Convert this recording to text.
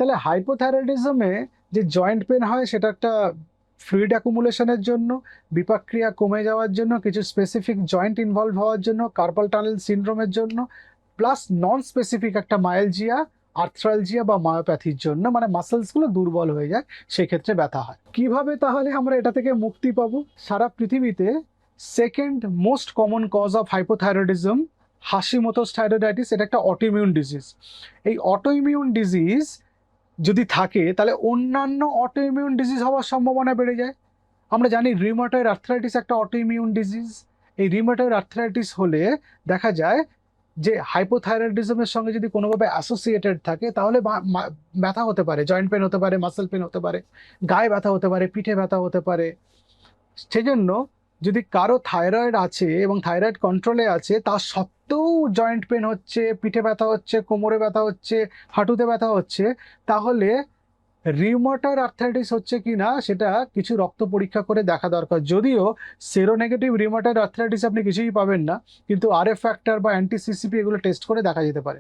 তাহলে হাইপোথাইরয়েডিজমে যে joint pain হয় সেটা একটা ফ্লুইড অ্যাকুমুলেশনের জন্য, বিপাকক্রিয়া কমে যাওয়ার জন্য, কিছু স্পেসিফিক জয়েন্ট ইনভলভ হওয়ার জন্য, কার্পাল টানেল সিনড্রোমের জন্য, প্লাস নন স্পেসিফিক একটা মায়ালজিয়া, আর্থ্রালজিয়া বা মায়োপ্যাথির জন্য, মানে মাসেলসগুলো দুর্বল হয়ে যায়, সেক্ষেত্রে ব্যথা হয়। কিভাবে তাহলে আমরা এটা থেকে মুক্তি পাবো? সারা পৃথিবীতে second most common cause of hypothyroidism Hashimoto's thyroiditis, এটা একটা অটোইমিউন ডিজিজ। এই অটোইমিউন ডিজিজ যদি থাকে তাহলে অন্যান্য অটোইমিউন ডিজিজ হওয়ার সম্ভাবনা বেড়ে যায়। আমরা জানি রিউমাটয়েড আর্থ্রাইটিস একটা অটোইমিউন ডিজিজ। এই রিউমাটয়েড আর্থ্রাইটিস হলে দেখা যায় যে হাইপোথাইরয়েডিজমের সঙ্গে যদি কোনোভাবে অ্যাসোসিয়েটেড থাকে তাহলে ব্যথা হতে পারে, জয়েন্ট পেন হতে পারে, মাসেল পেন হতে পারে, গায়ে ব্যথা হতে পারে, পিঠে ব্যথা হতে পারে। সেজন্য যদি কারো থাইরয়েড আছে এবং থাইরয়েড কন্ট্রোলে আছে, তা সত্ত্বেও জয়েন্ট পেন হচ্ছে, পিঠে ব্যথা হচ্ছে, কোমরে ব্যথা হচ্ছে, হাঁটুতে ব্যথা হচ্ছে, তাহলে রিউমাটয়েড আর্থ্রাইটিস হচ্ছে কি না সেটা কিছু রক্ত পরীক্ষা করে দেখা দরকার। যদিও সেরোনেগেটিভ রিউমাটয়েড আর্থ্রাইটিস আপনি কিছুই পাবেন না, কিন্তু আরএফ ফ্যাক্টর বা অ্যান্টি সিসিপি এগুলো টেস্ট করে দেখা যেতে পারে।